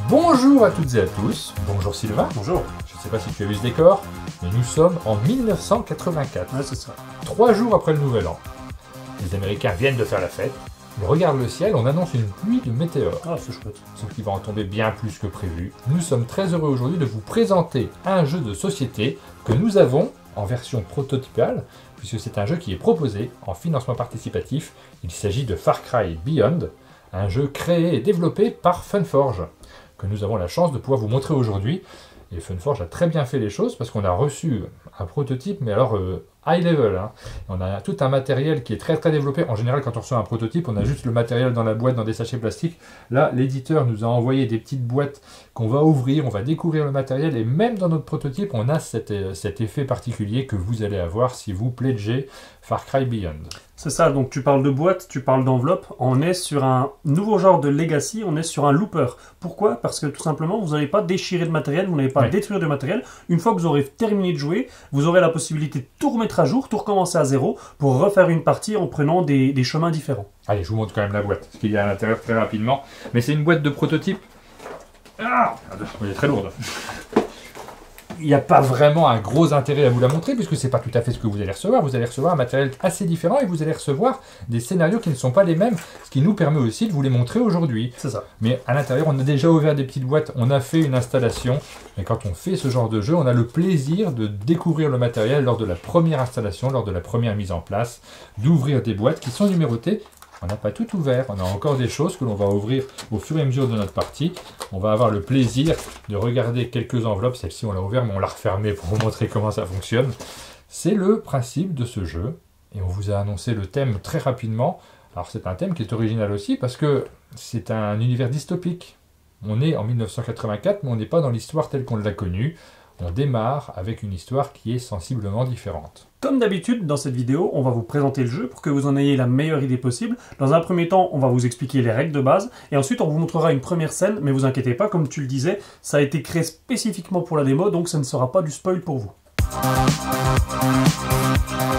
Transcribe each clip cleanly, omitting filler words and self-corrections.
Bonjour à toutes et à tous, bonjour Sylvain. Bonjour. Je ne sais pas si tu as vu ce décor, mais nous sommes en 1984. Ouais, c'est ça. 3 jours après le Nouvel An. Les Américains viennent de faire la fête. Ils regardent le ciel, on annonce une pluie de météores. Ah, c'est chouette. Sauf qu'il va en tomber bien plus que prévu. Nous sommes très heureux aujourd'hui de vous présenter un jeu de société que nous avons en version prototypale, puisque c'est un jeu qui est proposé en financement participatif. Il s'agit de Far Cry Beyond, un jeu créé et développé par Funforge, que nous avons la chance de pouvoir vous montrer aujourd'hui. Et Funforge a très bien fait les choses parce qu'on a reçu un prototype, mais alors high level. Hein. On a tout un matériel qui est très très développé. En général, quand on reçoit un prototype, on a juste le matériel dans la boîte, dans des sachets plastiques. Là, l'éditeur nous a envoyé des petites boîtes qu'on va ouvrir, on va découvrir le matériel. Et même dans notre prototype, on a cet effet particulier que vous allez avoir si vous pledgez Far Cry Beyond. C'est ça, donc tu parles de boîte, tu parles d'enveloppe. On est sur un nouveau genre de legacy, on est sur un looper. Pourquoi? Parce que tout simplement, vous n'allez pas déchirer de matériel, vous n'allez pas détruire de matériel. Une fois que vous aurez terminé de jouer, vous aurez la possibilité de tout remettre à jour, tout recommencer à zéro pour refaire une partie en prenant des chemins différents. Allez, je vous montre quand même la boîte, ce qu'il y a à l'intérieur très rapidement. Mais c'est une boîte de prototype. Ah, elle est très lourde. Il n'y a pas vraiment un gros intérêt à vous la montrer puisque c'est pas tout à fait ce que vous allez recevoir. Vous allez recevoir un matériel assez différent et vous allez recevoir des scénarios qui ne sont pas les mêmes, ce qui nous permet aussi de vous les montrer aujourd'hui. C'est ça. Mais à l'intérieur, on a déjà ouvert des petites boîtes, on a fait une installation. Et quand on fait ce genre de jeu, on a le plaisir de découvrir le matériel lors de la première installation, lors de la première mise en place, d'ouvrir des boîtes qui sont numérotées. On n'a pas tout ouvert, on a encore des choses que l'on va ouvrir au fur et à mesure de notre partie. On va avoir le plaisir de regarder quelques enveloppes. Celle-ci, on l'a ouverte, mais on l'a refermée pour vous montrer comment ça fonctionne. C'est le principe de ce jeu. Et on vous a annoncé le thème très rapidement. Alors, c'est un thème qui est original aussi parce que c'est un univers dystopique. On est en 1984, mais on n'est pas dans l'histoire telle qu'on l'a connue. On démarre avec une histoire qui est sensiblement différente. Comme d'habitude, dans cette vidéo, on va vous présenter le jeu pour que vous en ayez la meilleure idée possible. Dans un premier temps, on va vous expliquer les règles de base, et ensuite on vous montrera une première scène, mais vous inquiétez pas, comme tu le disais, ça a été créé spécifiquement pour la démo, donc ça ne sera pas du spoil pour vous.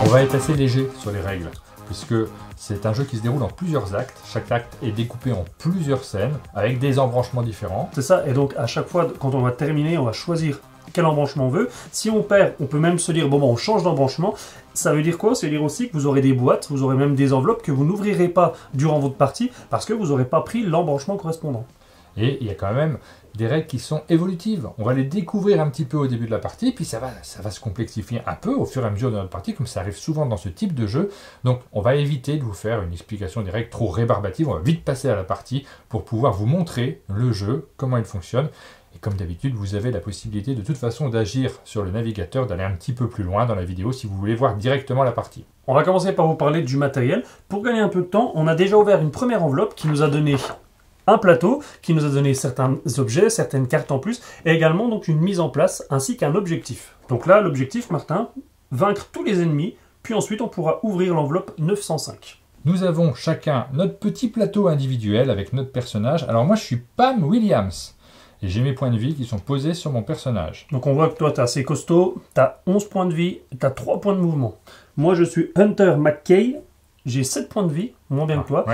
On va être assez léger sur les règles, puisque c'est un jeu qui se déroule en plusieurs actes. Chaque acte est découpé en plusieurs scènes, avec des embranchements différents. C'est ça, et donc à chaque fois, quand on va terminer, on va choisir quel embranchement on veut. Si on perd, on peut même se dire, bon, on change d'embranchement. Ça veut dire quoi? Ça veut dire aussi que vous aurez des boîtes, vous aurez même des enveloppes que vous n'ouvrirez pas durant votre partie, parce que vous n'aurez pas pris l'embranchement correspondant. Et il y a quand même des règles qui sont évolutives. On va les découvrir un petit peu au début de la partie, puis ça va se complexifier un peu au fur et à mesure de notre partie, comme ça arrive souvent dans ce type de jeu. Donc on va éviter de vous faire une explication des règles trop rébarbative, on va vite passer à la partie pour pouvoir vous montrer le jeu, comment il fonctionne. Et comme d'habitude, vous avez la possibilité de toute façon d'agir sur le navigateur, d'aller un petit peu plus loin dans la vidéo si vous voulez voir directement la partie. On va commencer par vous parler du matériel. Pour gagner un peu de temps, on a déjà ouvert une première enveloppe qui nous a donné un plateau, qui nous a donné certains objets, certaines cartes en plus, et également donc une mise en place ainsi qu'un objectif. Donc là, l'objectif, Martin, vaincre tous les ennemis, puis ensuite on pourra ouvrir l'enveloppe 905. Nous avons chacun notre petit plateau individuel avec notre personnage. Alors moi je suis Pam Williams. Et j'ai mes points de vie qui sont posés sur mon personnage. Donc on voit que toi, tu es assez costaud, tu as 11 points de vie, tu as 3 points de mouvement. Moi, je suis Hunter McKay, j'ai 7 points de vie, moins bien que toi,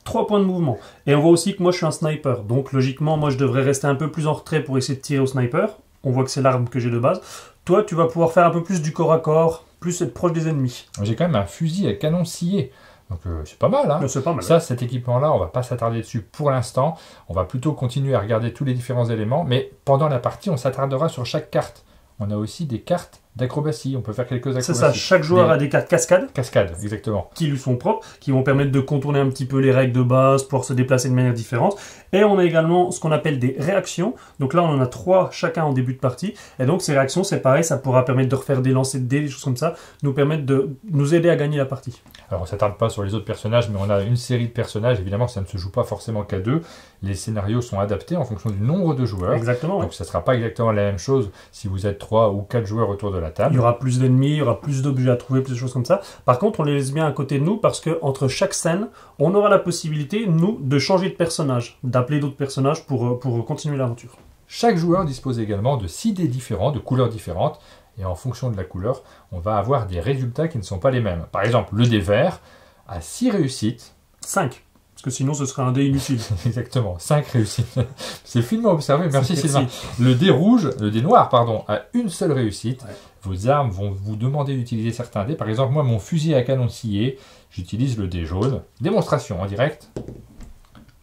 3 points de mouvement. Et on voit aussi que moi, je suis un sniper. Donc logiquement, moi, je devrais rester un peu plus en retrait pour essayer de tirer au sniper. On voit que c'est l'arme que j'ai de base. Toi, tu vas pouvoir faire un peu plus du corps à corps, plus être proche des ennemis. J'ai quand même un fusil à canon scié. Donc c'est pas mal, hein. C'est pas mal. Ça, cet équipement-là, on va pas s'attarder dessus pour l'instant. On va plutôt continuer à regarder tous les différents éléments. Mais pendant la partie, on s'attardera sur chaque carte. On a aussi des cartes d'acrobatie. On peut faire quelques acrobaties. C'est ça, chaque joueur a des cartes cascades. Cascades, exactement. Qui lui sont propres, qui vont permettre de contourner un petit peu les règles de base, pouvoir se déplacer de manière différente. Et on a également ce qu'on appelle des réactions. Donc là, on en a 3 chacun en début de partie. Et donc ces réactions, c'est pareil, ça pourra permettre de refaire des lancers de dés, des choses comme ça, nous permettre de nous aider à gagner la partie. Alors on ne s'attarde pas sur les autres personnages, mais on a une série de personnages. Évidemment, ça ne se joue pas forcément qu'à 2. Les scénarios sont adaptés en fonction du nombre de joueurs. Exactement. Donc ça ne sera pas exactement la même chose si vous êtes 3 ou 4 joueurs autour de la table. Il y aura plus d'ennemis, il y aura plus d'objets à trouver, plus de choses comme ça. Par contre, on les laisse bien à côté de nous parce que entre chaque scène, on aura la possibilité, nous, de changer de personnage, d'appeler d'autres personnages pour continuer l'aventure. Chaque joueur dispose également de 6 dés différents, de couleurs différentes. Et en fonction de la couleur, on va avoir des résultats qui ne sont pas les mêmes. Par exemple, le dé vert à 6 réussites. 5. Parce que sinon, ce serait un dé inutile. Exactement, 5 réussites. C'est finement observé, merci Sylvain. Le dé noir, pardon, a une seule réussite. Ouais. Vos armes vont vous demander d'utiliser certains dés. Par exemple, moi, mon fusil à canon scié, j'utilise le dé jaune. Démonstration en direct.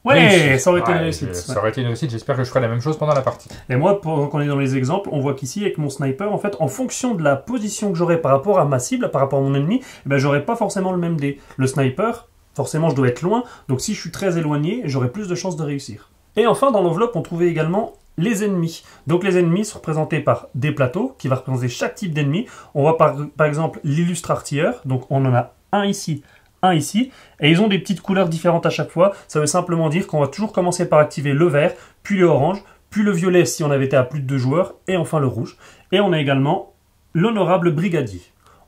Ouais, ça aurait été une réussite. Ça aurait été une réussite, j'espère que je ferai la même chose pendant la partie. Et moi, quand on est dans les exemples, on voit qu'ici, avec mon sniper, en fait, en fonction de la position que j'aurai par rapport à ma cible, par rapport à mon ennemi, eh ben, j'aurai pas forcément le même dé. Le sniper, forcément, je dois être loin, donc si je suis très éloigné, j'aurai plus de chances de réussir. Et enfin, dans l'enveloppe, on trouvait également les ennemis. Donc les ennemis sont représentés par des plateaux, qui va représenter chaque type d'ennemi. On voit par exemple l'illustre artilleur, donc on en a un ici, et ils ont des petites couleurs différentes à chaque fois. Ça veut simplement dire qu'on va toujours commencer par activer le vert, puis le orange, puis le violet si on avait été à plus de 2 joueurs, et enfin le rouge. Et on a également l'honorable brigadier.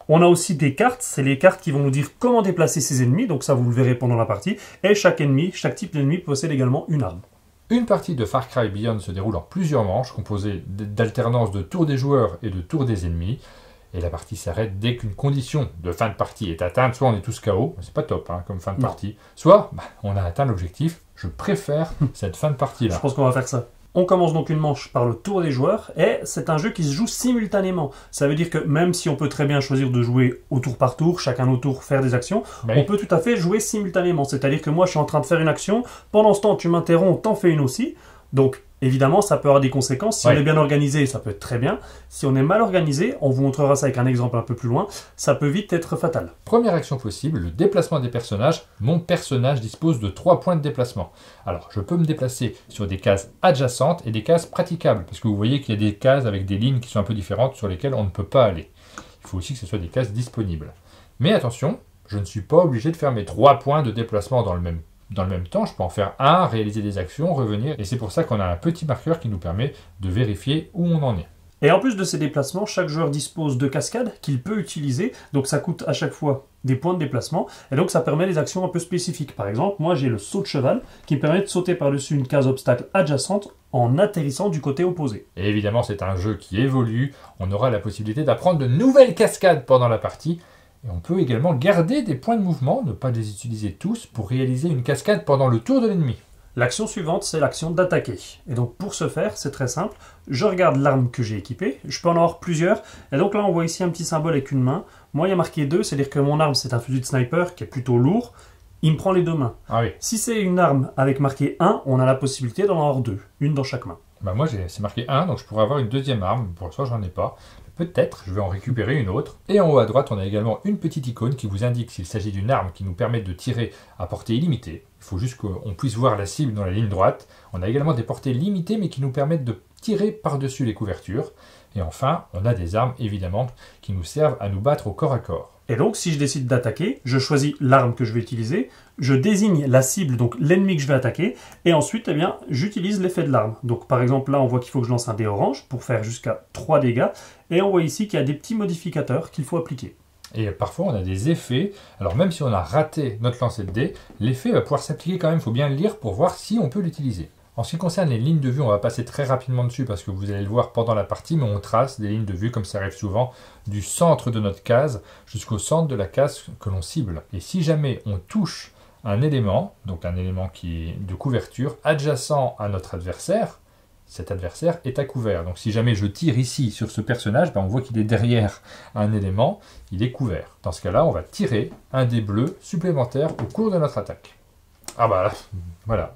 On a aussi des cartes, c'est les cartes qui vont nous dire comment déplacer ses ennemis, donc ça vous le verrez pendant la partie, et chaque type d'ennemi possède également une arme. Une partie de Far Cry Beyond se déroule en plusieurs manches, composées d'alternance de tours des joueurs et de tours des ennemis. Et la partie s'arrête dès qu'une condition de fin de partie est atteinte. Soit on est tous KO, c'est pas top comme fin de partie. Soit on a atteint l'objectif. Je préfère cette fin de partie-là. Je pense qu'on va faire ça. On commence donc une manche par le tour des joueurs et c'est un jeu qui se joue simultanément. Ça veut dire que même si on peut très bien choisir de jouer au tour par tour, chacun au tour faire des actions, on peut tout à fait jouer simultanément. C'est-à-dire que moi je suis en train de faire une action, pendant ce temps tu m'interromps, t'en fais une aussi. Donc évidemment ça peut avoir des conséquences. Si on est bien organisé, ça peut être très bien. Si on est mal organisé, on vous montrera ça avec un exemple un peu plus loin, ça peut vite être fatal. Première action possible, le déplacement des personnages. Mon personnage dispose de 3 points de déplacement. Alors je peux me déplacer sur des cases adjacentes et des cases praticables, parce que vous voyez qu'il y a des cases avec des lignes qui sont un peu différentes sur lesquelles on ne peut pas aller. Il faut aussi que ce soit des cases disponibles. Mais attention, je ne suis pas obligé de faire mes 3 points de déplacement dans le même temps. Je peux en faire un, réaliser des actions, revenir. Et c'est pour ça qu'on a un petit marqueur qui nous permet de vérifier où on en est. Et en plus de ces déplacements, chaque joueur dispose de cascades qu'il peut utiliser. Donc ça coûte à chaque fois des points de déplacement. Et donc ça permet des actions un peu spécifiques. Par exemple, moi j'ai le saut de cheval qui me permet de sauter par-dessus une case obstacle adjacente en atterrissant du côté opposé. Et évidemment, c'est un jeu qui évolue. On aura la possibilité d'apprendre de nouvelles cascades pendant la partie. Et on peut également garder des points de mouvement, ne pas les utiliser tous, pour réaliser une cascade pendant le tour de l'ennemi. L'action suivante, c'est l'action d'attaquer. Et donc pour ce faire, c'est très simple. Je regarde l'arme que j'ai équipée, je peux en avoir plusieurs. Et donc là, on voit ici un petit symbole avec une main. Moi, il y a marqué 2, c'est-à-dire que mon arme, c'est un fusil de sniper qui est plutôt lourd. Il me prend les 2 mains. Ah oui. Si c'est une arme avec marqué 1, on a la possibilité d'en avoir 2, une dans chaque main. Moi, c'est marqué 1, donc je pourrais avoir une deuxième arme. Pour l'instant, j'en ai pas. Peut-être, je vais en récupérer une autre. Et en haut à droite, on a également une petite icône qui vous indique s'il s'agit d'une arme qui nous permet de tirer à portée illimitée. Il faut juste qu'on puisse voir la cible dans la ligne droite. On a également des portées limitées, mais qui nous permettent de tirer par-dessus les couvertures. Et enfin, on a des armes, évidemment, qui nous servent à nous battre au corps à corps. Et donc, si je décide d'attaquer, je choisis l'arme que je vais utiliser, je désigne la cible, donc l'ennemi que je vais attaquer, et ensuite, j'utilise l'effet de l'arme. Donc, par exemple, là, on voit qu'il faut que je lance un dé orange pour faire jusqu'à 3 dégâts, et on voit ici qu'il y a des petits modificateurs qu'il faut appliquer. Et parfois, on a des effets. Alors, même si on a raté notre lancer de dés, l'effet va pouvoir s'appliquer quand même. Il faut bien le lire pour voir si on peut l'utiliser. En ce qui concerne les lignes de vue, on va passer très rapidement dessus parce que vous allez le voir pendant la partie, mais on trace des lignes de vue, comme ça arrive souvent, du centre de notre case jusqu'au centre de la case que l'on cible. Et si jamais on touche un élément, donc un élément qui est de couverture, adjacent à notre adversaire, cet adversaire est à couvert. Donc si jamais je tire ici sur ce personnage, on voit qu'il est derrière un élément, il est couvert. Dans ce cas-là, on va tirer un dé bleu supplémentaire au cours de notre attaque. Ah bah voilà,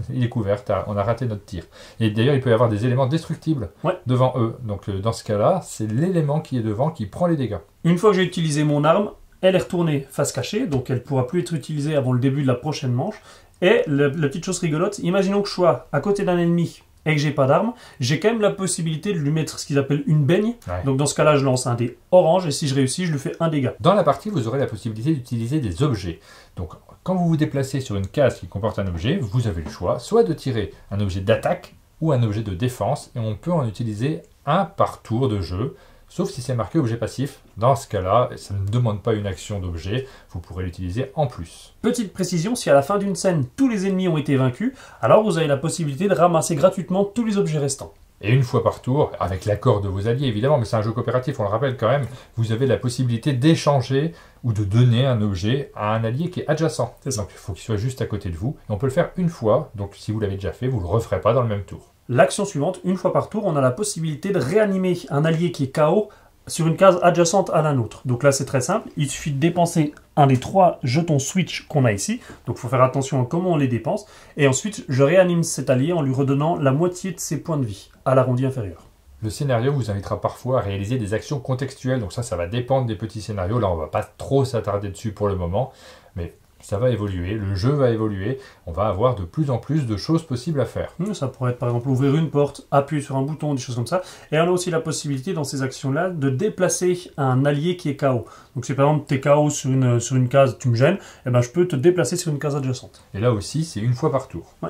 il est couvert, on a raté notre tir. Et d'ailleurs, il peut y avoir des éléments destructibles devant eux. Donc dans ce cas-là, c'est l'élément qui est devant qui prend les dégâts. Une fois que j'ai utilisé mon arme, elle est retournée face cachée, donc elle ne pourra plus être utilisée avant le début de la prochaine manche. Et la petite chose rigolote, imaginons que je sois à côté d'un ennemi et que j'ai pas d'arme, j'ai quand même la possibilité de lui mettre ce qu'ils appellent une baigne. Ouais. Donc dans ce cas-là, je lance un dé orange et si je réussis, je lui fais un dégât. Dans la partie, vous aurez la possibilité d'utiliser des objets. Donc quand vous vous déplacez sur une case qui comporte un objet, vous avez le choix soit de tirer un objet d'attaque ou un objet de défense et on peut en utiliser un par tour de jeu. Sauf si c'est marqué objet passif. Dans ce cas-là, ça ne demande pas une action d'objet, vous pourrez l'utiliser en plus. Petite précision, si à la fin d'une scène, tous les ennemis ont été vaincus, alors vous avez la possibilité de ramasser gratuitement tous les objets restants. Et une fois par tour, avec l'accord de vos alliés évidemment, mais c'est un jeu coopératif, on le rappelle quand même, vous avez la possibilité d'échanger ou de donner un objet à un allié qui est adjacent. Donc il faut qu'il soit juste à côté de vous. Et on peut le faire une fois, donc si vous l'avez déjà fait, vous ne le referez pas dans le même tour. L'action suivante, une fois par tour, on a la possibilité de réanimer un allié qui est KO sur une case adjacente à la nôtre. Donc là c'est très simple, il suffit de dépenser un des 3 jetons switch qu'on a ici, donc il faut faire attention à comment on les dépense, et ensuite je réanime cet allié en lui redonnant la moitié de ses points de vie à l'arrondi inférieur. Le scénario vous invitera parfois à réaliser des actions contextuelles, donc ça va dépendre des petits scénarios, là on va pas trop s'attarder dessus pour le moment, mais ça va évoluer, le jeu va évoluer, on va avoir de plus en plus de choses possibles à faire. Ça pourrait être par exemple ouvrir une porte, appuyer sur un bouton, des choses comme ça. Et on a aussi la possibilité dans ces actions-là de déplacer un allié qui est KO. Donc si par exemple tu es KO sur une case, tu me gênes, eh ben, je peux te déplacer sur une case adjacente. Et là aussi c'est une fois par tour. Ouais.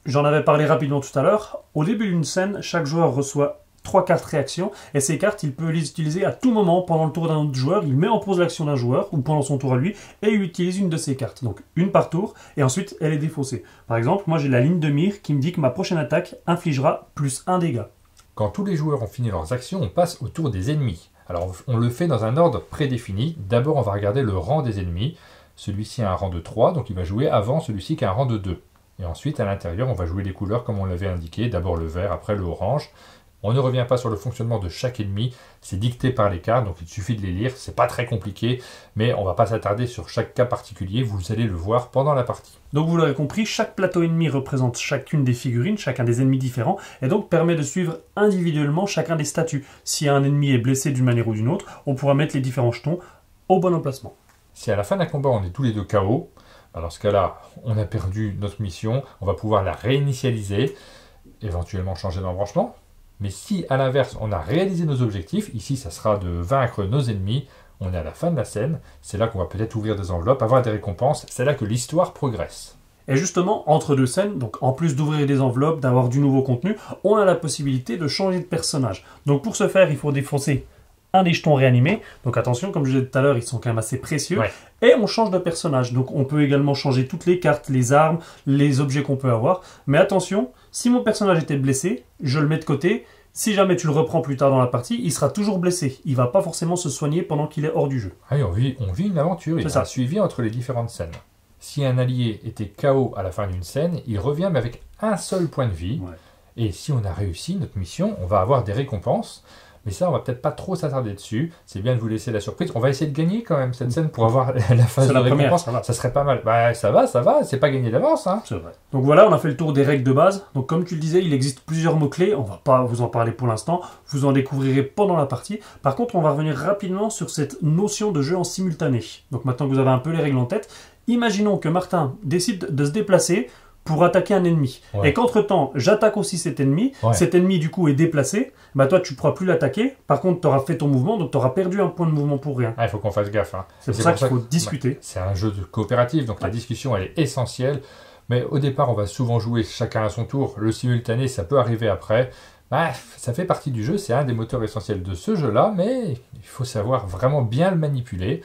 J'en avais parlé rapidement tout à l'heure. Au début d'une scène, chaque joueur reçoit 3 cartes réactions, et ces cartes, il peut les utiliser à tout moment pendant le tour d'un autre joueur. Il met en pause l'action d'un joueur, ou pendant son tour à lui, et il utilise une de ces cartes. Donc une par tour, et ensuite elle est défaussée. Par exemple, moi j'ai la ligne de mire qui me dit que ma prochaine attaque infligera plus 1 dégât. Quand tous les joueurs ont fini leurs actions, on passe au tour des ennemis. Alors on le fait dans un ordre prédéfini. D'abord on va regarder le rang des ennemis. Celui-ci a un rang de 3, donc il va jouer avant celui-ci qui a un rang de 2. Et ensuite à l'intérieur on va jouer les couleurs comme on l'avait indiqué, d'abord le vert, après le orange. On ne revient pas sur le fonctionnement de chaque ennemi, c'est dicté par les cartes, donc il suffit de les lire, c'est pas très compliqué, mais on va pas s'attarder sur chaque cas particulier, vous allez le voir pendant la partie. Donc vous l'aurez compris, chaque plateau ennemi représente chacune des figurines, chacun des ennemis différents, et donc permet de suivre individuellement chacun des statuts. Si un ennemi est blessé d'une manière ou d'une autre, on pourra mettre les différents jetons au bon emplacement. Si à la fin d'un combat on est tous les deux KO, dans ce cas-là, on a perdu notre mission, on va pouvoir la réinitialiser, éventuellement changer d'embranchement. Mais si, à l'inverse, on a réalisé nos objectifs, ici, ça sera de vaincre nos ennemis, on est à la fin de la scène, c'est là qu'on va peut-être ouvrir des enveloppes, avoir des récompenses, c'est là que l'histoire progresse. Et justement, entre deux scènes, donc en plus d'ouvrir des enveloppes, d'avoir du nouveau contenu, on a la possibilité de changer de personnage. Donc pour ce faire, il faut défoncer un des jetons réanimés. Donc attention, comme je disais tout à l'heure, ils sont quand même assez précieux. Ouais. Et on change de personnage. Donc on peut également changer toutes les cartes, les armes, les objets qu'on peut avoir. Mais attention, si mon personnage était blessé, je le mets de côté. Si jamais tu le reprends plus tard dans la partie, il sera toujours blessé. Il ne va pas forcément se soigner pendant qu'il est hors du jeu. Ah oui, on vit une aventure, il y a un suivi entre les différentes scènes. Si un allié était KO à la fin d'une scène, il revient mais avec un seul point de vie. Ouais. Et si on a réussi notre mission, on va avoir des récompenses. Mais ça, on va peut-être pas trop s'attarder dessus. C'est bien de vous laisser la surprise. On va essayer de gagner quand même cette scène pour avoir la phase de récompense. Ça serait pas mal. Bah, ça va. C'est pas gagné d'avance. Hein. C'est vrai. Donc voilà, on a fait le tour des règles de base. Donc comme tu le disais, il existe plusieurs mots-clés. On va pas vous en parler pour l'instant. Vous en découvrirez pendant la partie. Par contre, on va revenir rapidement sur cette notion de jeu en simultané. Donc maintenant que vous avez un peu les règles en tête, imaginons que Martin décide de se déplacer pour attaquer un ennemi. Ouais. Et qu'entre-temps, j'attaque aussi cet ennemi. Ouais. Cet ennemi, du coup, est déplacé. Bah toi, tu ne pourras plus l'attaquer. Par contre, tu auras fait ton mouvement, donc tu auras perdu un point de mouvement pour rien. Ah, il faut qu'on fasse gaffe. Hein. C'est pour ça qu'il faut discuter. Ouais. C'est un jeu de coopératif, donc la discussion, elle est essentielle. Mais au départ, on va souvent jouer chacun à son tour. Le simultané, ça peut arriver après. Bah, ça fait partie du jeu. C'est un des moteurs essentiels de ce jeu-là. Mais il faut savoir vraiment bien le manipuler.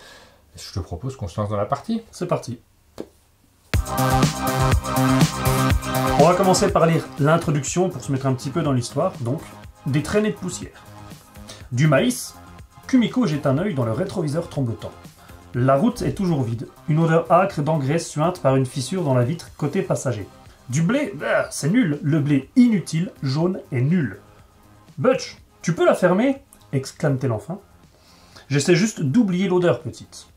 Je te propose qu'on se lance dans la partie. C'est parti. On va commencer par lire l'introduction pour se mettre un petit peu dans l'histoire. Donc, des traînées de poussière. Du maïs, Kumiko jette un œil dans le rétroviseur tremblotant. La route est toujours vide. Une odeur âcre d'engraisse suinte par une fissure dans la vitre côté passager. Du blé, c'est nul. Le blé inutile, jaune et nul. Butch, tu peux la fermer exclame-t-elle enfin. J'essaie juste d'oublier l'odeur, petite.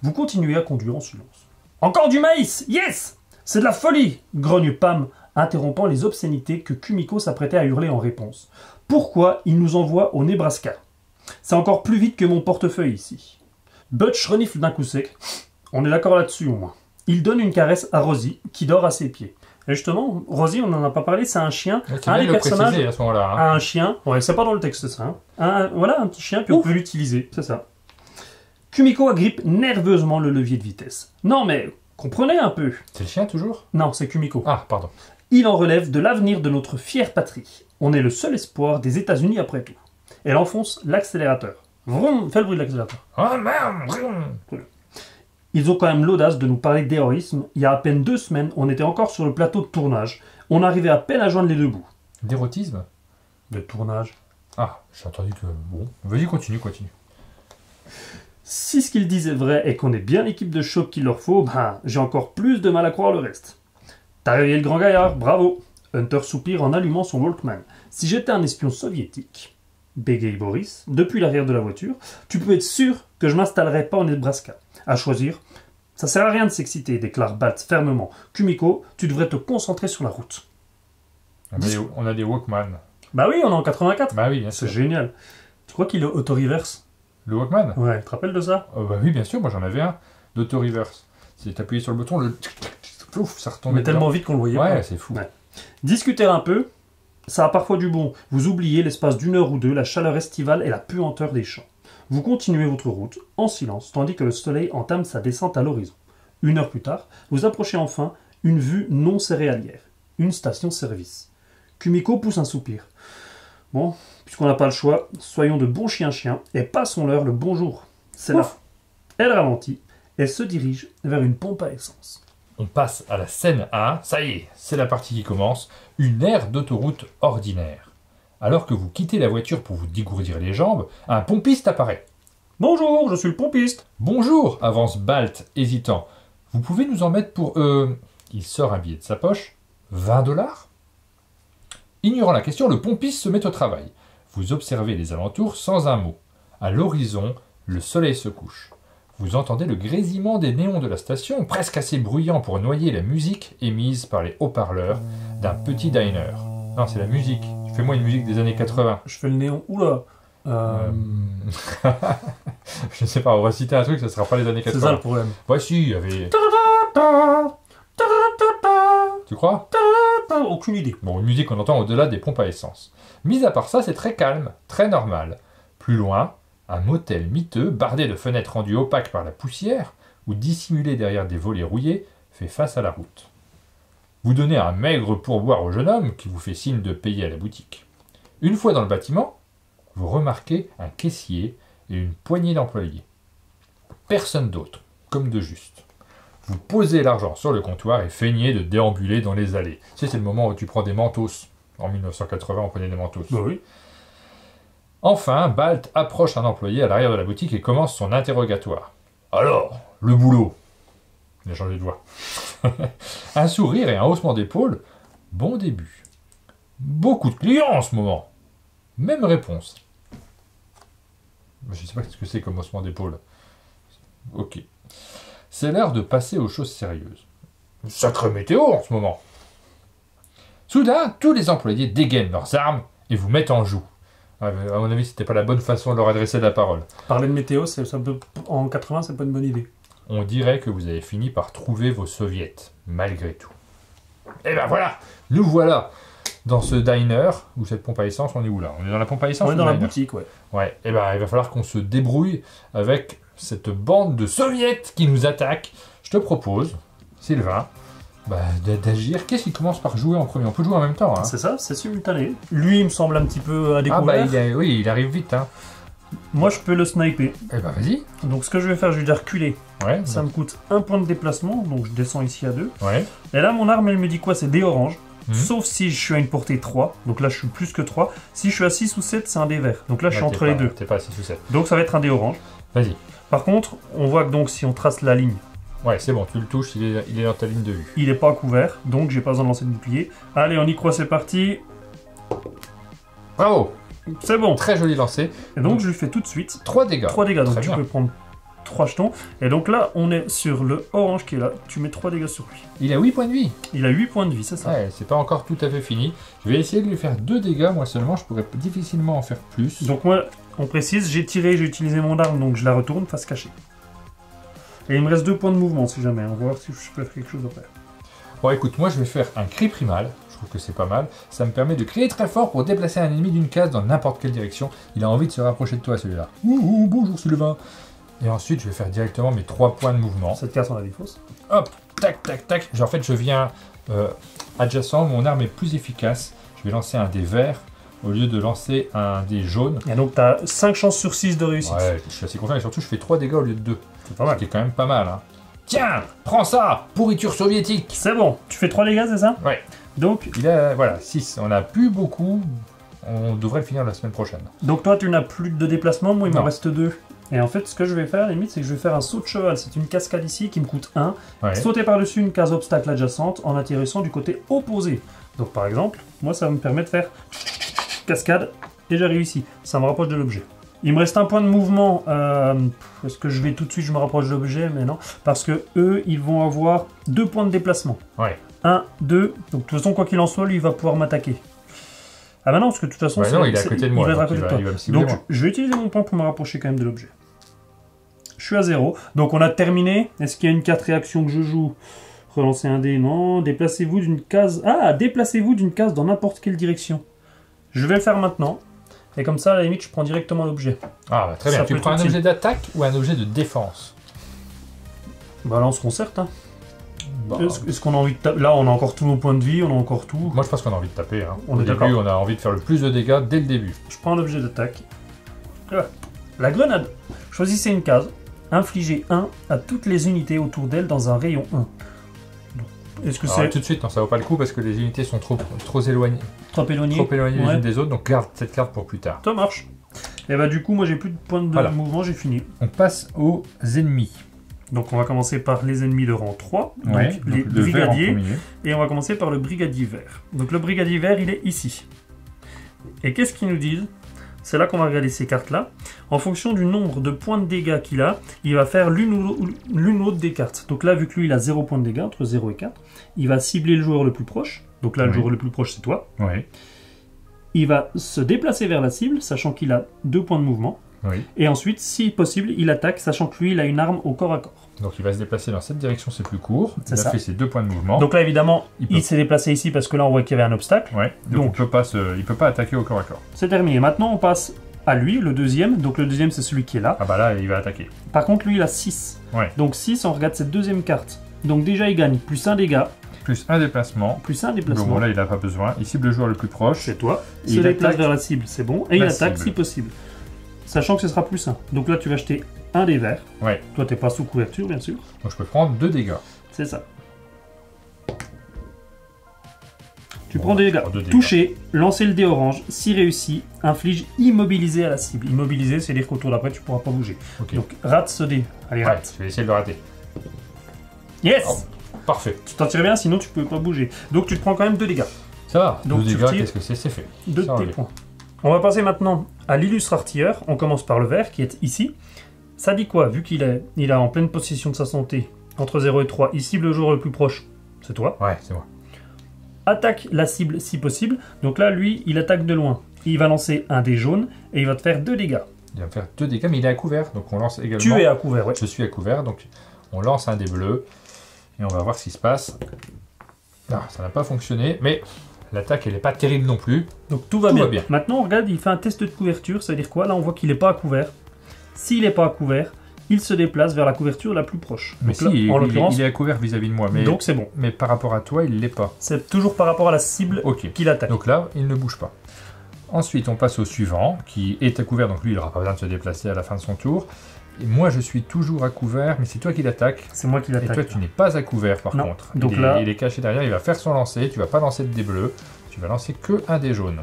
Vous continuez à conduire en silence. Encore du maïs, yes! C'est de la folie, grogne Pam, interrompant les obscénités que Kumiko s'apprêtait à hurler en réponse. Pourquoi il nous envoie au Nebraska? C'est encore plus vite que mon portefeuille ici. Butch renifle d'un coup sec. On est d'accord là-dessus au moins. Il donne une caresse à Rosie, qui dort à ses pieds. Et justement, Rosie, on n'en a pas parlé, c'est un chien. Un des personnages à ce moment-là, hein. A un chien. Ouais, c'est pas dans le texte ça. Hein. Voilà, un petit chien, puis on peut l'utiliser, c'est ça. Kumiko agrippe nerveusement le levier de vitesse. Non mais, comprenez un peu. C'est le chien toujours? Non, c'est Kumiko. Ah, pardon. Il en relève de l'avenir de notre fière patrie. On est le seul espoir des États-Unis après tout. Elle enfonce l'accélérateur. Vroom, fais le bruit de l'accélérateur. Oh merde, vroom. Ils ont quand même l'audace de nous parler d'héroïsme. Il y a à peine 2 semaines, on était encore sur le plateau de tournage. On arrivait à peine à joindre les deux bouts. D'érotisme? De tournage. Ah, j'ai entendu que... Bon, vas-y, continue. Si ce qu'ils disent est vrai et qu'on est bien l'équipe de choc qu'il leur faut, ben, j'ai encore plus de mal à croire le reste. T'as réveillé le grand gaillard, bravo. Hunter soupire en allumant son Walkman. Si j'étais un espion soviétique, bégaye Boris, depuis l'arrière de la voiture, tu peux être sûr que je m'installerais pas au Nebraska. À choisir, ça sert à rien de s'exciter, déclare Balt fermement. Kumiko, tu devrais te concentrer sur la route. On a des Walkman. Bah oui, on est en 84. Bah oui, bien sûr. C'est génial. Tu crois qu'il est auto-reverse? Le Walkman? Ouais, tu te rappelles de ça? Bah oui, bien sûr, moi j'en avais un d'auto-reverse. Si t'appuyais sur le bouton, Plouf, ça retombait. Mais tellement vite qu'on le voyait pas. Ouais, c'est fou. Ouais. Discuter un peu, ça a parfois du bon. Vous oubliez l'espace d'une heure ou deux, la chaleur estivale et la puanteur des champs. Vous continuez votre route, en silence, tandis que le soleil entame sa descente à l'horizon. 1 heure plus tard, vous approchez enfin une vue non céréalière. Une station-service. Kumiko pousse un soupir. Bon, puisqu'on n'a pas le choix, soyons de bons chiens-chiens et passons-leur le bonjour. C'est là. Elle ralentit et se dirige vers une pompe à essence. On passe à la scène 1, ça y est, c'est la partie qui commence, une aire d'autoroute ordinaire. Alors que vous quittez la voiture pour vous dégourdir les jambes, un pompiste apparaît. Bonjour, je suis le pompiste. Bonjour, avance Balt, hésitant. Vous pouvez nous en mettre pour... Il sort un billet de sa poche. 20 $. Ignorant la question, le pompiste se met au travail. Vous observez les alentours sans un mot. À l'horizon, le soleil se couche. Vous entendez le grésillement des néons de la station, presque assez bruyant pour noyer la musique émise par les haut-parleurs d'un petit diner. Non, c'est la musique. Fais-moi une musique des années 80. Je fais le néon. Oula. Je sais pas, on va citer un truc, ça sera pas les années 80. C'est ça le problème. Voici, il y avait... Tu crois? Aucune idée. Bon, une musique qu'on entend au-delà des pompes à essence. Mis à part ça, c'est très calme, très normal. Plus loin, un motel miteux, bardé de fenêtres rendues opaques par la poussière, ou dissimulé derrière des volets rouillés, fait face à la route. Vous donnez un maigre pourboire au jeune homme, qui vous fait signe de payer à la boutique. Une fois dans le bâtiment, vous remarquez un caissier et une poignée d'employés. Personne d'autre, comme de juste. Vous posez l'argent sur le comptoir et feignez de déambuler dans les allées. Tu sais, c'est le moment où tu prends des mentos. En 1980, on prenait des mentos. Bah oui. Enfin, Balt approche un employé à l'arrière de la boutique et commence son interrogatoire. Alors, le boulot. Il a changé de voix. Un sourire et un haussement d'épaule. Bon début. Beaucoup de clients en ce moment. Même réponse. Je ne sais pas ce que c'est comme haussement d'épaule. Ok. C'est l'heure de passer aux choses sérieuses. Sacrée météo en ce moment. Soudain, tous les employés dégainent leurs armes et vous mettent en joue. À mon avis, c'était pas la bonne façon de leur adresser la parole. Parler de météo, en 80, c'est pas une bonne idée. On dirait que vous avez fini par trouver vos soviets, malgré tout. Et ben voilà, nous voilà dans ce diner, ou cette pompe à essence, on est où là? On est dans la pompe à essence? On est dans la boutique, ouais. Ouais, et ben il va falloir qu'on se débrouille avec cette bande de soviets qui nous attaque. Je te propose, Sylvain, d'agir. Qu'est-ce qui commence par jouer en premier? On peut jouer en même temps. Hein. C'est ça, c'est simultané. Lui, il me semble un petit peu à découvert. Oui, il arrive vite. Hein. Moi, je peux le sniper. Eh ben, vas-y. Donc, ce que je vais faire, je vais dire reculer. Ouais. Ça me coûte 1 point de déplacement, donc je descends ici à 2. Ouais. Et là, mon arme, elle me dit quoi? C'est dé orange. Sauf si je suis à une portée 3. Donc là, je suis plus que 3. Si je suis à 6 ou 7, c'est un dé vert. Donc là, je suis entre les deux. T'es pas à 6 ou 7. Donc, ça va être un dé orange. Vas-y. Par contre, on voit que donc, si on trace la ligne, ouais, c'est bon, tu le touches, il est dans ta ligne de vue. Il n'est pas couvert, donc j'ai pas besoin de lancer de bouclier. Allez, on y croit, c'est parti. Bravo. C'est bon. Très joli lancé. Et donc, je lui fais tout de suite 3 dégâts. 3 dégâts, donc Très tu bien. peux prendre 3 jetons. Et donc là, on est sur le orange qui est là. Tu mets 3 dégâts sur lui. Il a 8 points de vie. Il a 8 points de vie, c'est ça? Ouais, c'est pas encore tout à fait fini. Je vais essayer de lui faire 2 dégâts, moi seulement. Je pourrais difficilement en faire plus. Donc moi, on précise, j'ai tiré, j'ai utilisé mon arme, donc je la retourne face cachée. Et il me reste 2 points de mouvement si jamais. On va voir si je peux faire quelque chose après. Bon, écoute, moi je vais faire un cri primal. Je trouve que c'est pas mal. Ça me permet de crier très fort pour déplacer un ennemi d'une case dans n'importe quelle direction. Il a envie de se rapprocher de toi, celui-là. Ouh, bonjour Sylvain. Et ensuite, je vais faire directement mes 3 points de mouvement. Cette case, on la défausse. Hop, tac, tac, tac. En fait, je viens adjacent. Mon arme est plus efficace. Je vais lancer un dé vert au lieu de lancer un dé jaune. Et donc, tu as 5 chances sur 6 de réussite. Ouais, je suis assez content. Et surtout, je fais 3 dégâts au lieu de 2. C'est pas mal. Ce qui est quand même pas mal. Hein. Tiens, prends ça, pourriture soviétique. C'est bon. Tu fais 3 dégâts, c'est ça? Ouais. Donc, il a, voilà, 6. On n'a plus beaucoup. on devrait le finir la semaine prochaine. Donc toi, tu n'as plus de déplacement, moi il Non. me reste 2. Et en fait, ce que je vais faire, à la limite, c'est que je vais faire un saut de cheval. C'est une cascade ici qui me coûte 1. Ouais. Sauter par-dessus une case obstacle adjacente en atterrissant du côté opposé. Donc par exemple, moi ça va me permet de faire cascade et j'arrive ici. Ça me rapproche de l'objet. Il me reste un point de mouvement. Est-ce que je vais tout de suite, je me rapproche de l'objet? Mais non. Parce que eux, ils vont avoir 2 points de déplacement. Ouais. 1, 2. Donc de toute façon, quoi qu'il en soit, lui, il va pouvoir m'attaquer. Ah bah non, parce que de toute façon, non, il est à côté de moi. Il va être à donc côté de toi. il va me cibler, Donc moi. je vais utiliser mon point pour me rapprocher quand même de l'objet. Je suis à 0. Donc on a terminé. Est-ce qu'il y a une carte réaction que je joue? Relancer un dé, non. Déplacez-vous d'une case. Ah, déplacez-vous d'une case dans n'importe quelle direction. Je vais le faire maintenant. Et comme ça, à la limite, je prends directement l'objet. Ah, bah, très bien. Ça Tu peut prends être un utile. objet d'attaque ou un objet de défense? Bah là, on se concerte. Hein. Bah, Est-ce qu'on a envie de taper? Là, on a encore tous nos points de vie, on a encore tout. moi, je pense qu'on a envie de taper. Hein. On Au est début, d'accord. on a envie de faire le plus de dégâts dès le début. Je prends l'objet d'attaque. Ah, la grenade. Choisissez une case. Infligez 1 à toutes les unités autour d'elle dans un rayon 1. Est-ce que Alors, c'est tout de suite, non, ça vaut pas le coup parce que les unités sont trop éloignées, trop éloigné? les Ouais. unes des autres. Donc, garde cette carte pour plus tard. Ça marche. Et bah du coup, moi j'ai plus de points de Voilà. mouvement, j'ai fini. On passe aux ennemis. Donc on va commencer par les ennemis de rang 3, donc Ouais, les donc le vert en brigadiers, premier. et on va commencer par le brigadier vert. Donc le brigadier vert, il est ici. Et qu'est-ce qu'ils nous disent? C'est là qu'on va regarder ces cartes-là. En fonction du nombre de points de dégâts qu'il a, il va faire l'une ou l'autre des cartes. Donc là, vu que lui, il a 0 points de dégâts, entre 0 et 4, il va cibler le joueur le plus proche. Donc là, le Oui. joueur le plus proche, c'est toi. Oui, Il va se déplacer vers la cible, sachant qu'il a 2 points de mouvement. oui. Et ensuite, si possible, il attaque, sachant que lui, il a une arme au corps à corps. Donc, il va se déplacer dans cette direction, c'est plus court. C'est Il a ça. fait ses 2 points de mouvement. Donc là, évidemment, Il il peut- s'est déplacé ici parce que là, on voit qu'il y avait un obstacle. Ouais, donc, il peut pas attaquer au corps à corps. C'est terminé. Maintenant, on passe à lui, le deuxième. Donc le deuxième, c'est celui qui est là. Ah bah là, il va attaquer. Par contre, lui, il a 6. Ouais. Donc 6, on regarde cette deuxième carte. Donc déjà, il gagne plus 1 dégât, Plus un déplacement. plus 1 Donc déplacement. bon, là, il n'a pas besoin. Il cible le joueur le plus proche. C'est toi. Et Il se il déplace attaque vers la cible, c'est bon. Et il la attaque cible. si possible. Sachant que ce sera plus 1. Donc là, tu vas acheter un des verts. Ouais. Toi, t'es pas sous couverture, bien sûr. Donc, je peux prendre 2 dégâts. C'est ça. Tu Bon, prends des dégâts. prends 2 dégâts. Toucher, lancer le dé orange. Si réussi, inflige immobilisé à la cible. Immobilisé, c'est-à-dire qu'au tour d'après, tu pourras pas bouger. Ok. Donc rate ce dé. Allez, Ouais, rate. je vais essayer de le rater. Yes. Oh. Parfait. Tu t'en tires bien, sinon tu peux pas bouger. Donc tu te prends quand même 2 dégâts. Ça va. Donc, 2 tu dégâts, retires qu'est-ce que c'est? C'est fait. 2 de Ça, tes enlevé. points. On va passer maintenant à l'illustre artilleur. On commence par le vert qui est ici. Ça dit quoi? Vu qu'il est en pleine possession de sa santé, entre 0 et 3, il cible le joueur le plus proche. C'est toi. Ouais, c'est moi. Attaque la cible si possible. Donc là, lui, il attaque de loin. Il va lancer un dé jaune et il va te faire 2 dégâts. Il va me faire 2 dégâts, mais il est à couvert. Donc, on lance également. Tu es à couvert, ouais. Je suis à couvert, donc on lance un dé bleu. Et on va voir ce qui se passe. Ah, ça n'a pas fonctionné, mais l'attaque, elle n'est pas terrible non plus. Donc tout va Tout bien. va bien. Maintenant, on regarde, il fait un test de couverture. Ça veut dire quoi? Là, on voit qu'il n'est pas à couvert. S'il n'est pas à couvert, il se déplace vers la couverture la plus proche. Mais Donc si, là, il, en l'occurrence, il est à couvert vis-à-vis de moi. Mais, donc c'est bon. mais par rapport à toi, il ne l'est pas. C'est toujours par rapport à la cible Ok. qu'il attaque. Donc là, il ne bouge pas. Ensuite, on passe au suivant, qui est à couvert. Donc lui, il n'aura pas besoin de se déplacer à la fin de son tour. Et moi, je suis toujours à couvert, mais c'est toi qui l'attaques. C'est moi qui Et l'attaque. toi, tu n'es pas à couvert, par Non. contre. Donc il, est, là- il est caché derrière, il va faire son lancer. Tu vas pas lancer de dés bleus. Tu vas lancer que un dé jaune.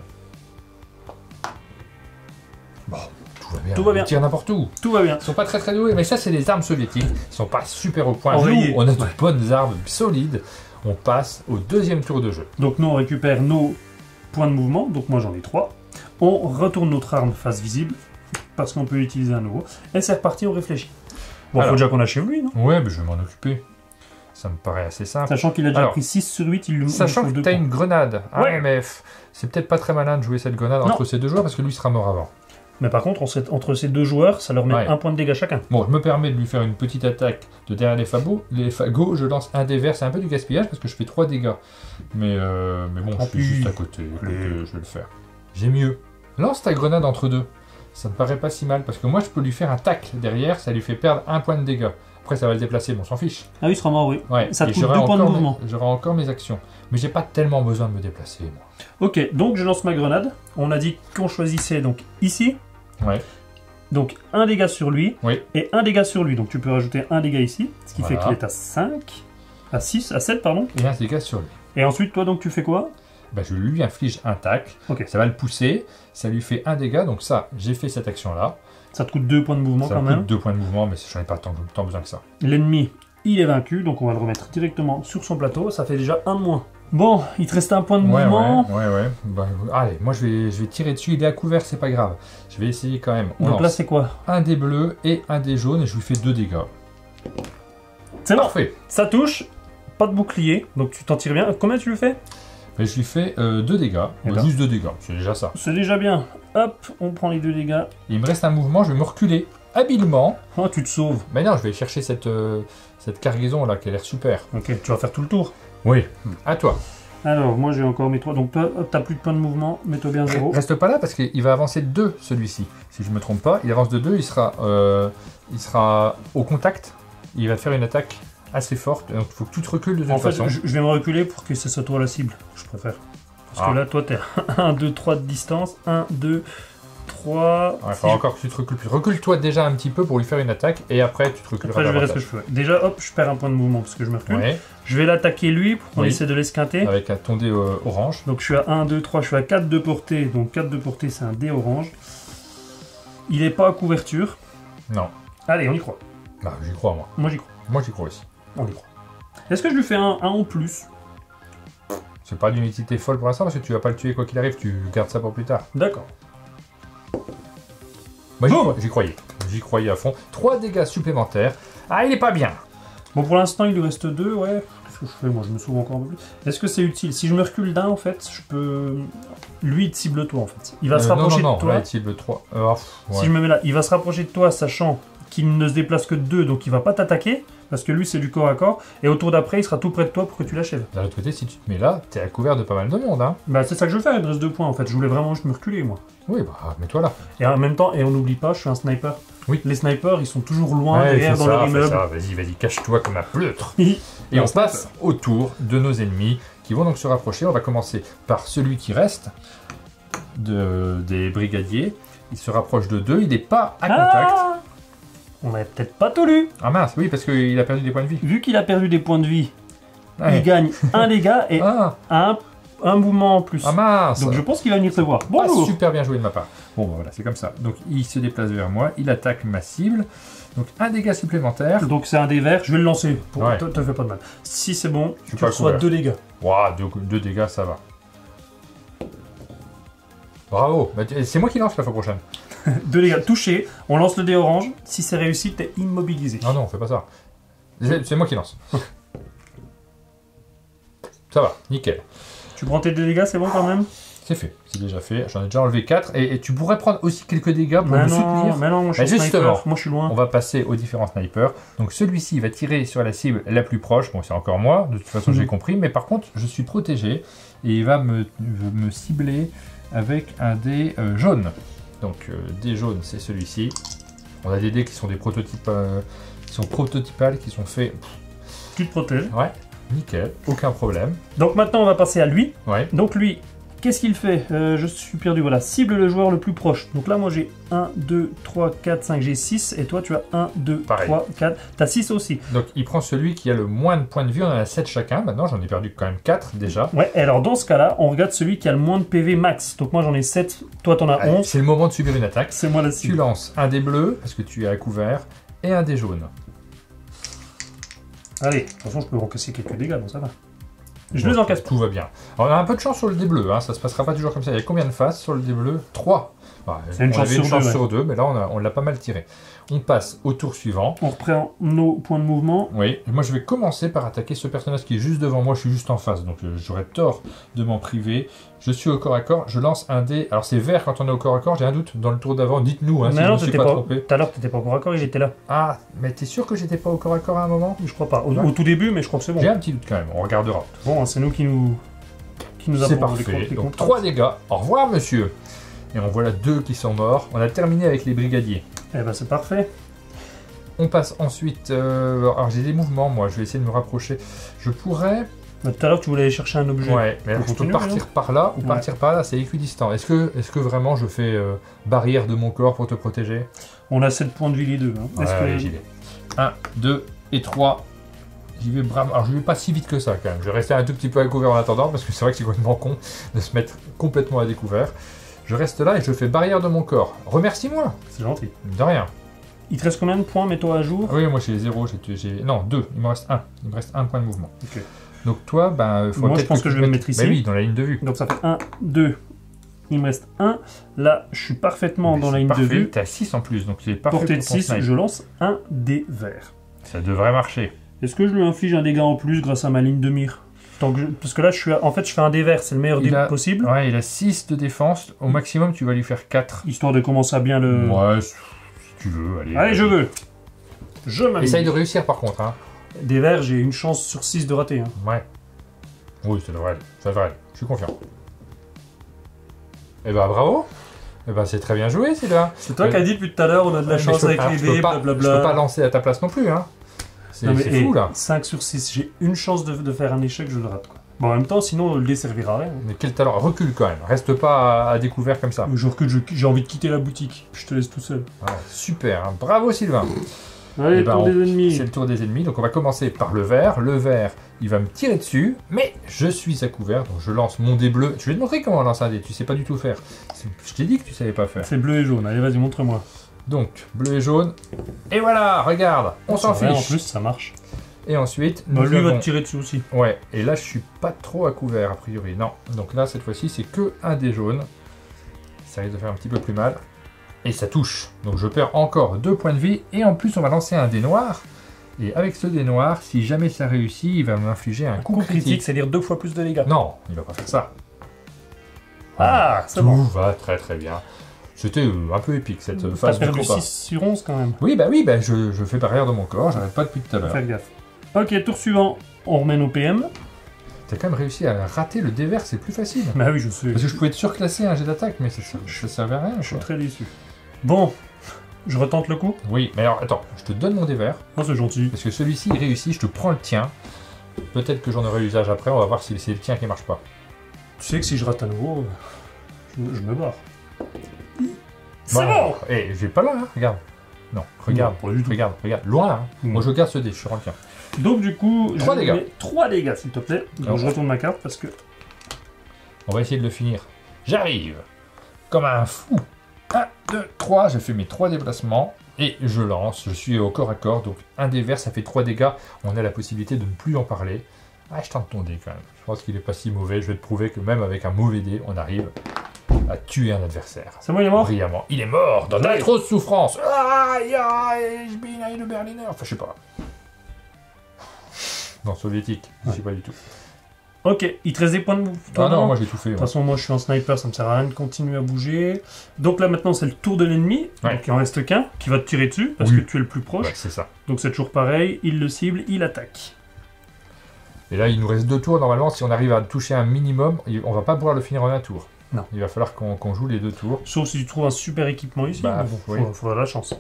Bon, tout va bien. Tout va bien. Il tire n'importe où. Tout va bien. Ils sont pas très doués, mais ça, c'est des armes soviétiques. Ils sont pas super au point. Enrayés. Nous, on a de bonnes armes solides. On passe au deuxième tour de jeu. Donc nous, on récupère nos points de mouvement. Donc moi, j'en ai 3. On retourne notre arme face visible, parce qu'on peut l'utiliser à nouveau. Et c'est reparti, on réfléchit. Bon, Alors. faut déjà qu'on achève lui, non? Ouais, mais je vais m'en occuper. Ça me paraît assez simple. Sachant qu'il a déjà Alors, pris 6 sur 8, il lui Sachant faut que 2 tu as points. une grenade. Ah Ouais. mais c'est peut-être pas très malin de jouer cette grenade entre ces deux joueurs parce que lui sera mort avant. Mais par contre, entre ces deux joueurs, ça leur met Ouais. 1 point de dégâts chacun. Bon, je me permets de lui faire une petite attaque de derrière les fagots. Je lance un dé vert. C'est un peu du gaspillage parce que je fais 3 dégâts. Mais bon, Tant je suis pis. juste à côté. Écoute, je vais le faire. J'ai mieux. Lance ta grenade entre deux. Ça me paraît pas si mal parce que moi, je peux lui faire un tacle derrière. Ça lui fait perdre 1 point de dégâts. Après, ça va le déplacer. Bon, on s'en fiche. Ah oui, il sera mort, oui. Ouais. Ça te Et coûte j'aurai 2 points de encore mouvement. J'aurai encore mes actions. Mais j'ai pas tellement besoin de me déplacer, moi. Ok, donc je lance ma grenade. On a dit qu'on choisissait donc ici. Ouais. Donc un dégât sur lui Oui. et un dégât sur lui. Donc tu peux rajouter un dégât ici, ce qui fait Voilà. qu'il est à 5, à 6, à 7, pardon. Et un dégât sur lui. Et ensuite, toi, donc tu fais quoi? bah, je lui inflige un tacle. Ok. Ça va le pousser, ça lui fait un dégât. Donc ça, j'ai fait cette action-là. Ça te coûte 2 points de mouvement Ça quand me même. coûte 2 points de mouvement, mais j'en ai pas tant besoin que ça. L'ennemi, il est vaincu, donc on va le remettre directement sur son plateau. Ça fait déjà un de moins. Bon, il te reste un point de mouvement. Ouais. Bah, allez, moi je vais tirer dessus. Il est à couvert, c'est pas grave. Je vais essayer quand même. Donc là, c'est quoi? Un dé bleus et un dé jaune et je lui fais 2 dégâts. C'est bon. Parfait. Ça touche. Pas de bouclier, donc tu t'en tires bien. Combien tu le fais? Mais je lui fais 2 dégâts. Eh Bah, ben. juste 2 dégâts, c'est déjà ça. C'est déjà bien. Hop, on prend les 2 dégâts. Il me reste un mouvement, je vais me reculer habilement. Oh, tu te sauves. Mais non, je vais chercher cette cargaison là qui a l'air super. Ok, tu vas faire tout le tour. Oui. À toi. Alors, moi j'ai encore mes 3. Donc toi, hop, t'as plus de points de mouvement. Mets-toi bien 0. Reste pas là parce qu'il va avancer de 2 celui-ci. Si je me trompe pas, il avance de 2, il sera au contact. Il va faire une attaque assez forte. Donc il faut que tu te recules de toute En fait, façon. je vais me reculer pour que ce soit toi la cible. Je préfère. Parce Ah. que là, toi, t'es 1, 2, 3 de distance. 1, 2, 3. Il faut encore que tu te recules plus. Recule-toi déjà un petit peu pour lui faire une attaque et après tu te reculeras Après, je verrai ce que davantage. je fais. Déjà, hop, je perds un point de mouvement parce que je me recule. Ouais, Je vais l'attaquer lui pour qu'on Oui. essaie de l'esquinter. avec un ton dé orange. Donc je suis à 1, 2, 3, je suis à 4 de portée. Donc 4 de portée, c'est un dé orange. Il est pas à couverture. Non. Allez, on y croit. Bah, j'y crois moi. Moi, j'y crois. Moi j'y crois aussi. On y croit. Est-ce que je lui fais un en plus? C'est pas d'une utilité folle pour l'instant parce que tu vas pas le tuer quoi qu'il arrive, tu gardes ça pour plus tard. D'accord. Moi Boum. j'y croyais. J'y croyais à fond. 3 dégâts supplémentaires. Ah, il est pas bien. Bon, pour l'instant, il lui reste 2, ouais. Qu'est-ce que je fais? Moi, je me sauve encore un peu plus. Est-ce que c'est utile? Si je me recule d'un, en fait, je peux... Lui, il te cible toi, en fait. Il va se rapprocher non, de toi. Là, il cible 3. Si je me mets là, il va se rapprocher de toi, sachant qu'il ne se déplace que de 2, donc il va pas t'attaquer, parce que lui, c'est du corps à corps. Et au tour d'après, il sera tout près de toi pour que tu l'achèves. D'un autre côté, si tu te mets là, t'es à couvert de pas mal de monde, hein. Bah, c'est ça que je fais, il me reste 2 points, en fait. Je voulais vraiment juste me reculer, moi. Oui, bah, mets-toi là. Et en même temps, et on n'oublie pas, je suis un sniper. Oui. Les snipers, ils sont toujours loin Ouais, derrière fais dans ça, leur fais immeuble. ça. Vas-y, cache-toi comme un pleutre. Et Et on passe au tour de nos ennemis qui vont donc se rapprocher. On va commencer par celui qui reste des brigadiers. Il se rapproche de 2, il n'est pas à contact. On n'avait peut-être pas tout lu. Ah mince, oui, parce qu'il a perdu des points de vie. Vu qu'il a perdu des points de vie, Ouais. il gagne un dégât et Ah, un mouvement en plus. ah mince. Donc je pense qu'il va venir te voir. Pas Bonjour. super bien joué de ma part. Bon, bah, voilà, c'est comme ça. Donc il se déplace vers moi, il attaque ma cible. Donc un dégât supplémentaire. Donc c'est un dé vert, je vais le lancer. Pour... Ouais. Te fais pas de mal. Si c'est bon, Je suis tu pas reçois couvert. 2 dégâts. Waouh, 2 dégâts, ça va. Bravo. Bah, c'est moi qui lance la fois prochaine. 2 dégâts touchés. On lance le dé orange. Si c'est réussi, t'es immobilisé. Non, on fait pas ça. C'est moi qui lance. Ça va, nickel. Tu prends tes 2 dégâts, c'est bon quand même? C'est fait, c'est déjà fait. J'en ai déjà enlevé 4 et tu pourrais prendre aussi quelques dégâts pour Mais me non, soutenir. mais non, moi je suis Bah, justement. sniper. Moi je suis loin. On va passer aux différents snipers. Donc celui-ci va tirer sur la cible la plus proche. Bon, c'est encore moi, de toute façon j'ai compris. Mais par contre, je suis protégé et il va me cibler avec un dé jaune. Donc dé jaune, c'est celui-ci. On a des dés qui sont des prototypes, qui sont prototypales, qui sont faits. Tu te protèges. Ouais, nickel, aucun problème. Donc maintenant on va passer à lui. Ouais. Donc lui, qu'est-ce qu'il fait? Je suis perdu, voilà. Cible le joueur le plus proche. Donc là, moi j'ai 1, 2, 3, 4, 5, j'ai 6. Et toi, tu as 1, 2, Pareil. 3, 4. T'as 6 aussi. Donc il prend celui qui a le moins de points de vie. On en a 7 chacun. Maintenant, j'en ai perdu quand même 4 déjà. Ouais, et alors dans ce cas-là, on regarde celui qui a le moins de PV max. Donc moi j'en ai 7, toi t'en as Allez, 11. c'est le moment de subir une attaque. C'est moi la Tu cible. lances un dé bleu parce que tu es à couvert et un dé jaune. Allez, de toute façon, je peux encaisser quelques dégâts, donc ça va. Je Bon, les encaisse pas. Tout va bien. Alors, on a un peu de chance sur le dé bleu, hein. Ça se passera pas toujours comme ça. Il y a combien de faces sur le dé bleu? 3. C'est une on chance avait sur deux, sur 2, mais là on l'a pas mal tiré. On passe au tour suivant. On reprend nos points de mouvement. Oui, moi je vais commencer par attaquer ce personnage qui est juste devant moi, je suis juste en face, donc j'aurais tort de m'en priver. Je suis au corps à corps, je lance un dé. Alors c'est vert quand on est au corps à corps, j'ai un doute dans le tour d'avant, dites-nous hein, si Mais je non, ne suis t'étais pas pas. trompé. Tout à l'heure, t'étais pas encore d'accord, il était là. Ah, mais t'es sûr que j'étais pas au corps à corps à un moment? Je crois pas. Au, Ouais. au tout début, mais je crois que c'est bon. J'ai un petit doute quand même, on regardera. Bon, hein, c'est nous qui nous C'est avons parfait, donc 3 dégâts, au revoir monsieur. Et on voit là 2 qui sont morts, on a terminé avec les brigadiers. Eh ben c'est parfait. On passe ensuite, alors j'ai des mouvements moi, je vais essayer de me rapprocher. Je pourrais... Tout à l'heure, tu voulais aller chercher un objet. Ouais, mais On alors, je peux continue, partir par là ou Ouais. partir par là, c'est équidistant. Est-ce que vraiment je fais barrière de mon corps pour te protéger? On a 7 points de vie les deux. Hein. Ouais, Est-ce que... allez, j'y vais. 1, 2 et 3. J'y vais bravement. Alors je vais pas si vite que ça quand même. Je vais rester un tout petit peu à découvert en attendant parce que c'est vrai que c'est complètement con de se mettre complètement à découvert. Je reste là et je fais barrière de mon corps. Remercie-moi. C'est gentil. De rien. Il te reste combien de points, mets-toi à jour? Ah oui, moi j'ai 0, non 2, il me reste 1. Il me reste 1 point de mouvement. Ok. Donc toi, ben, faut Moi je pense que je vais me mettre ici. Bah oui, dans la ligne de vue. Donc ça fait 1, 2. Il me reste 1. Là, je suis parfaitement dans la ligne de vue. T'as 6 en plus, donc c'est parfait. Portée de pour ton 6, snipe. je lance un dé vert. Ça devrait marcher. Est-ce que je lui inflige un dégât en plus grâce à ma ligne de mire? Parce que là, en fait, je fais un dé vert, c'est le meilleur dé possible. Ouais, il a 6 de défense. Au maximum, tu vas lui faire 4. Histoire de commencer à bien le... Ouais, si tu veux, allez. Allez, je veux. Je m'amuse. Essaye de réussir par contre. Hein. Des verts, j'ai une chance sur 6 de rater. Hein. Ouais. Oui, ça devrait aller. Ça devrait aller. Je suis confiant. Eh ben, bravo. Eh ben, c'est très bien joué, Sylvain. C'est toi qui as dit depuis tout à l'heure, on a de la chance avec les dés, blablabla. Je peux pas lancer à ta place non plus, hein. C'est fou, là. 5 sur 6, j'ai une chance de faire un échec, je le rate, quoi. Bon, en même temps, sinon, le dé servira à rien. Mais quel talent. Recule quand même. Reste pas à découvert comme ça. Je recule, j'ai envie de quitter la boutique. Je te laisse tout seul. Ah, super. Hein. Bravo, Sylvain. Allez, tour des ennemis. C'est le tour des ennemis. Donc, on va commencer par le vert. Le vert, il va me tirer dessus. Mais je suis à couvert. Donc, je lance mon dé bleu. Je vais te montrer comment on lance un dé. Tu sais pas du tout faire. Je t'ai dit que tu savais pas faire. C'est bleu et jaune. Allez, vas-y, montre-moi. Donc, bleu et jaune. Et voilà, regarde. On s'en fiche. En plus, ça marche. Et ensuite, lui va te tirer dessus aussi. Ouais, et là je suis pas trop à couvert a priori, non. Donc là cette fois-ci c'est que un dé jaune. Ça risque de faire un petit peu plus mal. Et ça touche. Donc je perds encore 2 points de vie. Et en plus on va lancer un dé noir. Et avec ce dé noir, si jamais ça réussit, il va m'infliger un coup critique. C'est-à-dire 2 fois plus de dégâts. Non, il va pas faire ça. Ah, c'est bon. bon. Tout va très très bien. C'était un peu épique cette phase du combat. 6 sur 11 quand même. Oui, bah je fais barrière de mon corps, j'arrête pas depuis tout à l'heure. Fais gaffe. Ok, tour suivant, on remet nos PM. T'as quand même réussi à rater le dé vert, c'est plus facile. Bah oui, je sais. Parce que je pouvais te surclasser un jet d'attaque, mais ça servait à rien. Je suis très déçu. Bon, je retente le coup. Oui, mais alors attends, je te donne mon dé vert. Oh, c'est gentil. Parce que celui-ci il réussit, je te prends le tien. Peut-être que j'en aurai l'usage après, on va voir si c'est le tien qui marche pas. Tu sais que si je rate à nouveau, je me barre. C'est bon. Eh, j'ai pas là, hein, regarde. Non, regarde, non, pas du tout. regarde, loin là. Hein. Moi je garde ce dé, je suis rempli. Donc du coup, 3 dégâts. Mets 3 dégâts s'il te plaît. Donc alors, je retourne ma carte parce que... On va essayer de le finir. J'arrive. Comme un fou. 1, 2, 3, je fais mes 3 déplacements. Et je lance, je suis au corps à corps. Donc un dé vert, ça fait 3 dégâts. On a la possibilité de ne plus en parler. Ah, je tente ton dé quand même. Je pense qu'il est pas si mauvais. Je vais te prouver que même avec un mauvais dé, on arrive à tuer un adversaire. C'est moi, il est mort? Brillamment. Il est mort dans d'atroces souffrances. Aïe, aïe, je bin aïe le Berliner. Enfin, je sais pas. Non, soviétique, je sais pas du tout. Ok, il te reste des points de mouvement. Ah non, moi j'ai tout fait. De toute façon, moi je suis en sniper, ça me sert à rien de continuer à bouger. Donc là maintenant c'est le tour de l'ennemi. Ouais. Donc il en reste qu'un qui va te tirer dessus parce que tu es le plus proche. Ouais, c'est ça. Donc c'est toujours pareil, il le cible, il attaque. Et là il nous reste 2 tours. Normalement, si on arrive à toucher un minimum, on va pas pouvoir le finir en un tour. Non. Il va falloir qu'on joue les 2 tours. Sauf si tu trouves un super équipement ici. Bah, mais bon, faudra la chance.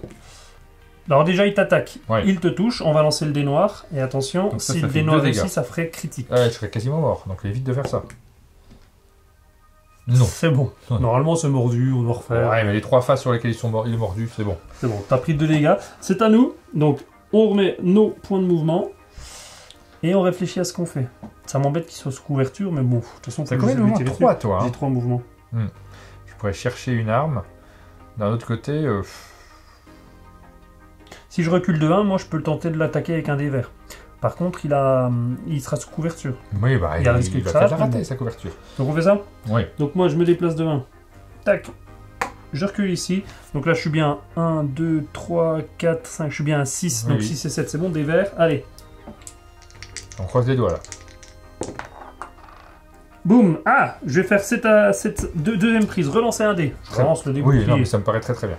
Alors déjà il t'attaque, il te touche, on va lancer le dé noir, et attention, donc si le dé noir réussit, ça ferait critique. Ouais, je serais quasiment mort, donc évite de faire ça. Non. C'est bon, normalement c'est mordu, on doit refaire. Ouais, mais les 3 faces sur lesquelles il est mordu, c'est bon. C'est bon, t'as pris 2 dégâts, c'est à nous, donc on remet nos points de mouvement, et on réfléchit à ce qu'on fait. Ça m'embête qu'il soit sous couverture, mais bon, de toute façon... T'as combien de mouvements? 3 toi, hein. J'ai 3 mouvements. Je pourrais chercher une arme, d'un autre côté... Si je recule de 1, moi je peux le tenter de l'attaquer avec un dé vert. Par contre, il sera sous couverture. Oui, bah, il va peut-être la rater, sa couverture. Donc on fait ça? Oui. Donc moi je me déplace de 1. Tac. Je recule ici. Donc là je suis bien 1, 2, 3, 4, 5. Je suis bien à 6. Oui. Donc 6 et 7, c'est bon, des verts. Allez. On croise les doigts là. Boum. Ah, je vais faire cette deuxième prise. Relancer un dé. Je relance le dé. Oui, non, mais ça me paraît très très bien.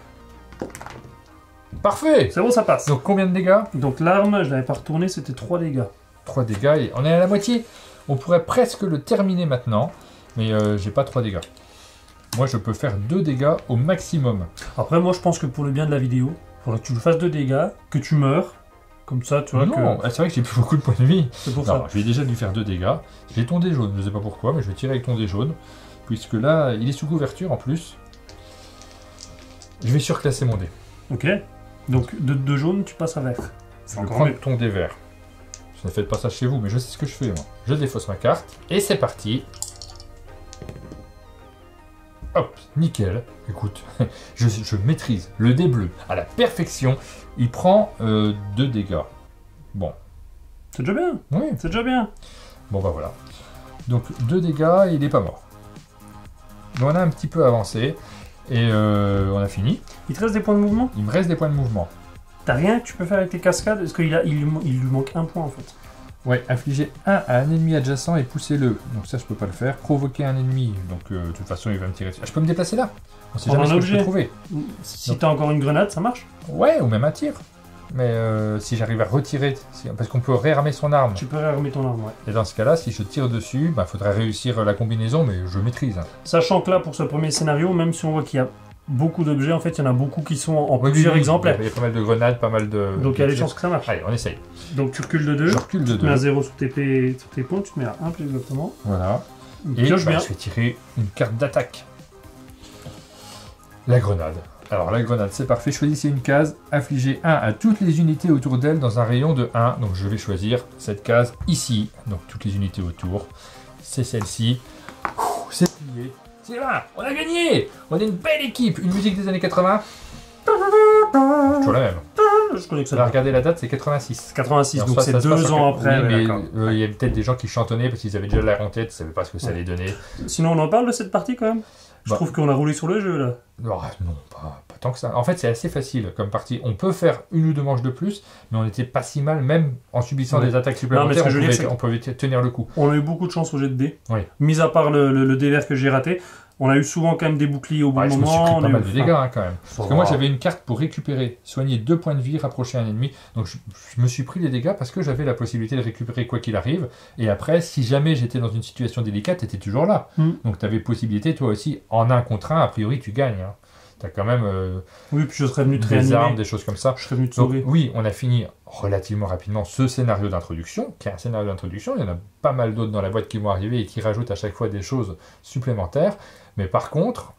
Parfait. C'est bon, ça passe. Donc combien de dégâts? Donc l'arme, je l'avais pas retourné, c'était 3 dégâts. 3 dégâts, et on est à la moitié. On pourrait presque le terminer maintenant, mais j'ai pas 3 dégâts. Moi je peux faire 2 dégâts au maximum. Après moi je pense que pour le bien de la vidéo, il faudrait que tu le fasses 2 dégâts, que tu meurs. Comme ça, tu vois non, c'est vrai que j'ai plus beaucoup de points de vie. C'est pour ça. Je vais déjà lui faire 2 dégâts. J'ai ton dé jaune, je sais pas pourquoi, mais je vais tirer avec ton dé jaune. Puisque là, il est sous couverture en plus. Je vais surclasser mon dé. Ok. Donc de jaune, tu passes à vert. Je vais prendre ton dé vert. ne faites pas ça chez vous, mais je sais ce que je fais moi. Je défausse ma carte, et c'est parti. Hop, nickel. Écoute, je maîtrise le dé bleu à la perfection. Il prend 2 dégâts. Bon. C'est déjà bien. Oui. C'est déjà bien. Bon bah voilà. Donc 2 dégâts, il n'est pas mort. Donc on a un petit peu avancé. Et on a fini. Il te reste des points de mouvement? Il me reste des points de mouvement. T'as rien que tu peux faire avec tes cascades? Est-ce qu'il lui manque un point en fait? Ouais, infliger 1 à un ennemi adjacent et poussez-le. Donc ça, je peux pas le faire. Provoquer un ennemi. Donc de toute façon, il va me tirer dessus. Ah, je peux me déplacer là. On sait jamais ce que je peux trouver. Si t'as encore une grenade, ça marche? Ouais, ou même un tir. Mais si j'arrive à retirer, parce qu'on peut réarmer son arme. Tu peux réarmer ton arme, ouais. Et dans ce cas-là, si je tire dessus, bah, faudrait réussir la combinaison, mais je maîtrise. Sachant que là, pour ce premier scénario, même si on voit qu'il y a beaucoup d'objets, en fait, il y en a beaucoup qui sont en plusieurs exemplaires. Il y a pas mal de grenades, pas mal de... Donc il y a des chances que ça marche. Allez, on essaye. Donc tu recules de 2. Je recule de 2. Tu mets un 0 sur tes points, tu te mets à 1 plus exactement. Voilà. Et Bien. Je vais tirer une carte d'attaque. La grenade. Alors la grenade, c'est parfait. Choisissez une case. Infligez 1 à toutes les unités autour d'elle dans un rayon de 1. Donc je vais choisir cette case ici. Donc toutes les unités autour. C'est celle-ci. C'est plié. C'est là. On a gagné. On est une belle équipe. Une musique des années 80. Toujours la même. Je connais que ça. Alors, regardez la date, c'est 86. 86, donc c'est 2 ans après. Oui, mais il y a peut-être des gens qui chantonnaient parce qu'ils avaient déjà l'air en tête, ils ne savaient pas ce que ça allait donner. Sinon, on en parle de cette partie quand même? Je trouve qu'on a roulé sur le jeu là. Non, pas tant que ça. En fait, c'est assez facile comme partie. On peut faire 1 ou 2 manches de plus, mais on n'était pas si mal, même en subissant des attaques supplémentaires, on pouvait tenir le coup. On a eu beaucoup de chance au jet de dés. Oui. Mis à part le dé vert que j'ai raté. On a eu souvent quand même des boucliers au bon moment. Je me suis pris pas mal de dégâts quand même. Parce que moi j'avais une carte pour récupérer, soigner 2 points de vie, rapprocher un ennemi. Donc je me suis pris les dégâts parce que j'avais la possibilité de récupérer quoi qu'il arrive. Et après, si jamais j'étais dans une situation délicate, t'étais toujours là. Donc t'avais possibilité, toi aussi, en 1 contre 1, a priori tu gagnes. Hein. T'as quand même oui, puis je serais venu te des armes, des choses comme ça. Je serais venu te sauver. Donc, oui, on a fini relativement rapidement ce scénario d'introduction, qui est un scénario d'introduction. Il y en a pas mal d'autres dans la boîte qui vont arriver et qui rajoutent à chaque fois des choses supplémentaires. Mais par contre,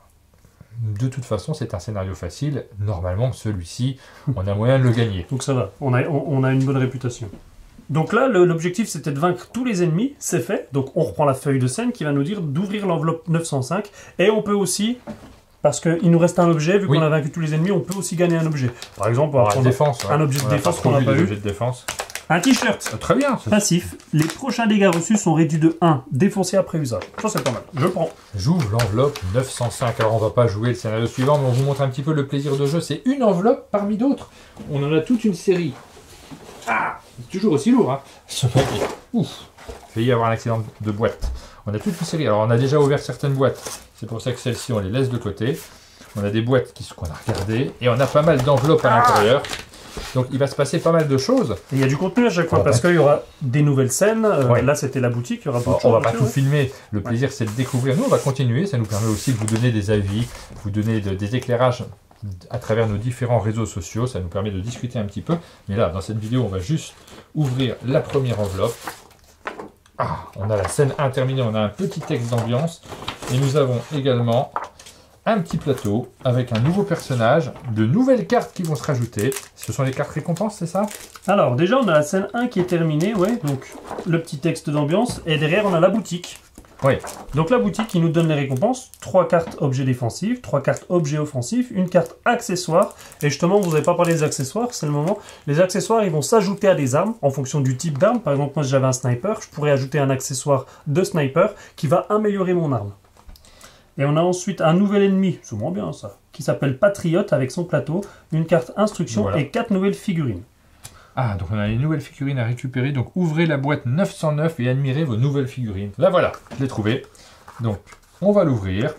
de toute façon, c'est un scénario facile. Normalement, celui-ci, on a moyen de le gagner. Donc ça va, on a une bonne réputation. Donc là, l'objectif, c'était de vaincre tous les ennemis. C'est fait. Donc on reprend la feuille de scène qui va nous dire d'ouvrir l'enveloppe 905. Et on peut aussi... Parce qu'il nous reste un objet, vu qu'on a vaincu tous les ennemis, on peut aussi gagner un objet. Par exemple, on va prendre un objet de défense qu'on n'a pas eu. Un t-shirt. Très bien. Passif. Les prochains dégâts reçus sont réduits de 1, défoncés après usage. Ça, c'est pas mal. Je prends. J'ouvre l'enveloppe 905. Alors, on va pas jouer le scénario suivant, mais on vous montre un petit peu le plaisir de jeu. C'est une enveloppe parmi d'autres. On en a toute une série. Ah, c'est toujours aussi lourd, hein. Ce papier. Ouf. Il va y avoir un accident de boîte. On a toute une série. Alors, on a déjà ouvert certaines boîtes. C'est pour ça que celles-ci, on les laisse de côté. On a des boîtes qu'on a regardées. Et on a pas mal d'enveloppes à l'intérieur. Donc, il va se passer pas mal de choses. Et il y a du contenu à chaque fois, parce qu'il y aura des nouvelles scènes. Là, c'était la boutique. Il y aura beaucoup de choses. On va pas tout filmer. Le plaisir, c'est de découvrir. Nous, on va continuer. Ça nous permet aussi de vous donner des avis, vous donner des éclairages à travers nos différents réseaux sociaux. Ça nous permet de discuter un petit peu. Mais là, dans cette vidéo, on va juste ouvrir la première enveloppe. Ah, on a la scène 1 terminée, on a un petit texte d'ambiance. Et nous avons également un petit plateau avec un nouveau personnage, de nouvelles cartes qui vont se rajouter. Ce sont les cartes récompenses, c'est ça? Alors, déjà, on a la scène 1 qui est terminée, ouais. Donc, le petit texte d'ambiance. Et derrière, on a la boutique. Oui. Donc, la boutique qui nous donne les récompenses. 3 cartes objets défensifs, 3 cartes objets offensifs, une carte accessoire. Et justement, vous n'avez pas parlé des accessoires, c'est le moment. Les accessoires, ils vont s'ajouter à des armes en fonction du type d'arme. Par exemple, moi, si j'avais un sniper, je pourrais ajouter un accessoire de sniper qui va améliorer mon arme. Et on a ensuite un nouvel ennemi, c'est moins bien ça, qui s'appelle Patriote avec son plateau, une carte instruction et 4 nouvelles figurines. Ah, donc on a les nouvelles figurines à récupérer. Donc ouvrez la boîte 909 et admirez vos nouvelles figurines. Là voilà, je l'ai trouvé. Donc on va l'ouvrir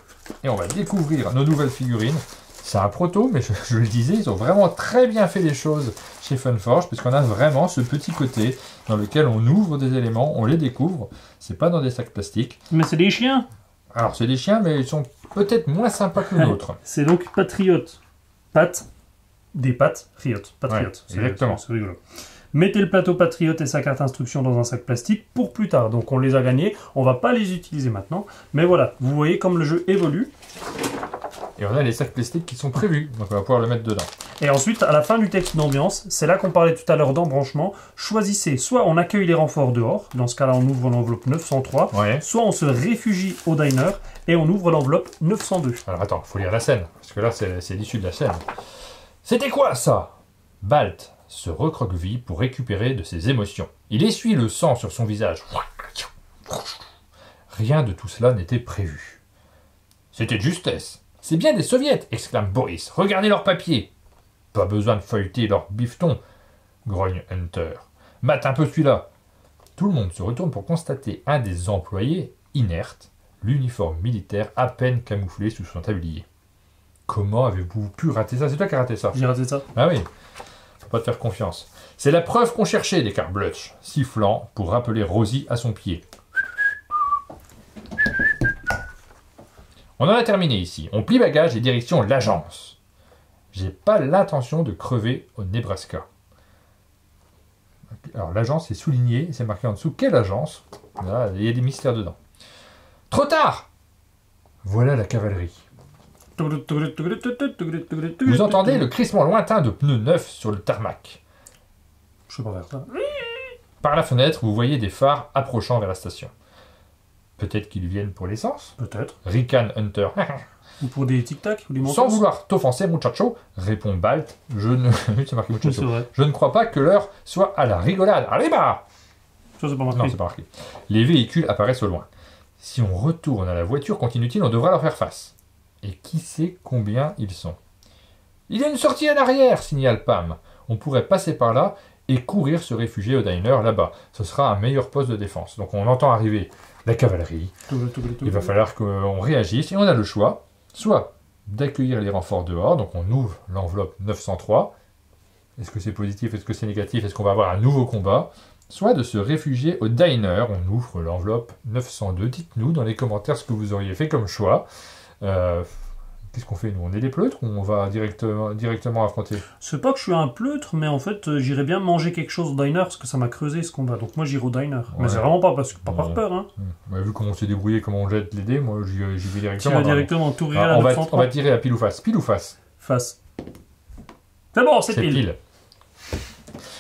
et on va découvrir nos nouvelles figurines. C'est un proto, mais je le disais, ils ont vraiment très bien fait les choses chez Funforge, puisqu'on a vraiment ce petit côté dans lequel on ouvre des éléments, on les découvre. C'est pas dans des sacs plastiques. Mais c'est des chiens. Alors c'est des chiens, mais ils sont peut-être moins sympas que d'autres. C'est donc Patriote. Des pattes, Patriote. Ouais, exactement. C'est rigolo. Mettez le plateau Patriote et sa carte instruction dans un sac plastique pour plus tard. Donc on les a gagnés, on va pas les utiliser maintenant. Mais voilà, vous voyez comme le jeu évolue. Et on a les sacs plastiques qui sont prévus, donc on va pouvoir le mettre dedans. Et ensuite, à la fin du texte d'ambiance, c'est là qu'on parlait tout à l'heure d'embranchement, choisissez, soit on accueille les renforts dehors, dans ce cas-là on ouvre l'enveloppe 903, soit on se réfugie au diner et on ouvre l'enveloppe 902. Alors attends, faut lire la scène, parce que là c'est l'issue de la scène. C'était quoi ça? Balt se recroqueville pour récupérer de ses émotions. Il essuie le sang sur son visage. Rien de tout cela n'était prévu. C'était de justesse. C'est bien des soviets, exclame Boris. Regardez leurs papiers. Pas besoin de feuilleter leur bifton, grogne Hunter. Mate un peu celui-là. Tout le monde se retourne pour constater un des employés, inerte, l'uniforme militaire à peine camouflé sous son tablier. Comment avez-vous pu rater ça? C'est toi qui as raté ça. J'ai raté ça. Ah oui. Faut pas te faire confiance. C'est la preuve qu'on cherchait, déclare Blutch, sifflant pour rappeler Rosie à son pied. On en a terminé ici. On plie bagages et direction l'agence. J'ai pas l'intention de crever au Nebraska. Alors l'agence est soulignée, c'est marqué en dessous. Quelle agence? Là, il y a des mystères dedans. Trop tard! Voilà la cavalerie. Vous entendez le crissement lointain de pneus neufs sur le tarmac. Je sais pas faire ça. Par la fenêtre, vous voyez des phares approchant vers la station. Peut-être qu'ils viennent pour l'essence? Peut-être. Ricane Hunter. Ou pour des tic-tac ou des Sans vouloir t'offenser, muchacho, répond Balt. Je ne... c'est marqué muchacho. Vrai. Je ne crois pas que l'heure soit à la rigolade. Allez, bah! Ça, c'est pas marqué. Non, c'est pas marqué. Les véhicules apparaissent au loin. Si on retourne à la voiture, continue-t-il, on devra leur faire face. Et qui sait combien ils sont? Il y a une sortie à l'arrière, signale Pam. On pourrait passer par là et courir se réfugier au diner là-bas. Ce sera un meilleur poste de défense. Donc on entend arriver la cavalerie. Il va falloir qu'on réagisse et on a le choix, soit d'accueillir les renforts dehors, donc on ouvre l'enveloppe 903. Est-ce que c'est positif? Est-ce que c'est négatif? Est-ce qu'on va avoir un nouveau combat? Soit de se réfugier au diner, on ouvre l'enveloppe 902. Dites-nous dans les commentaires ce que vous auriez fait comme choix. Qu'est-ce qu'on fait nous? On est des pleutres ou on va directement affronter? C'est pas que je suis un pleutre, mais en fait j'irais bien manger quelque chose au diner parce que ça m'a creusé ce combat. Donc moi j'irai au diner. Ouais. Mais c'est vraiment pas parce que pas par peur. Hein. Ouais, vu comment on s'est débrouillé, comment on jette l'aider, moi j'y vais directement. Tu vas directement tout rire. On va tirer à pile ou face. Pile ou face? Face. C'est bon, c'est pile.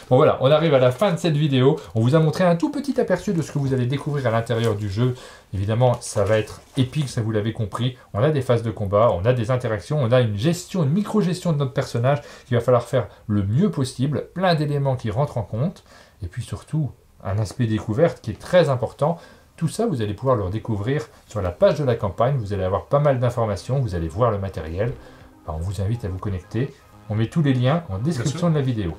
Bon voilà, on arrive à la fin de cette vidéo. On vous a montré un tout petit aperçu de ce que vous allez découvrir à l'intérieur du jeu. Évidemment, ça va être épique, ça vous l'avez compris. On a des phases de combat, on a des interactions, on a une gestion, une micro-gestion de notre personnage qu'il va falloir faire le mieux possible. Plein d'éléments qui rentrent en compte. Et puis surtout, un aspect découverte qui est très important. Tout ça, vous allez pouvoir le découvrir sur la page de la campagne. Vous allez avoir pas mal d'informations, vous allez voir le matériel. On vous invite à vous connecter. On met tous les liens en description de la vidéo.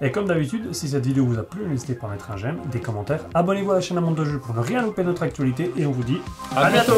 Et comme d'habitude, si cette vidéo vous a plu, n'hésitez pas à mettre un j'aime, des commentaires, abonnez-vous à la chaîne Monde de Jeu pour ne rien louper de notre actualité, et on vous dit à bientôt.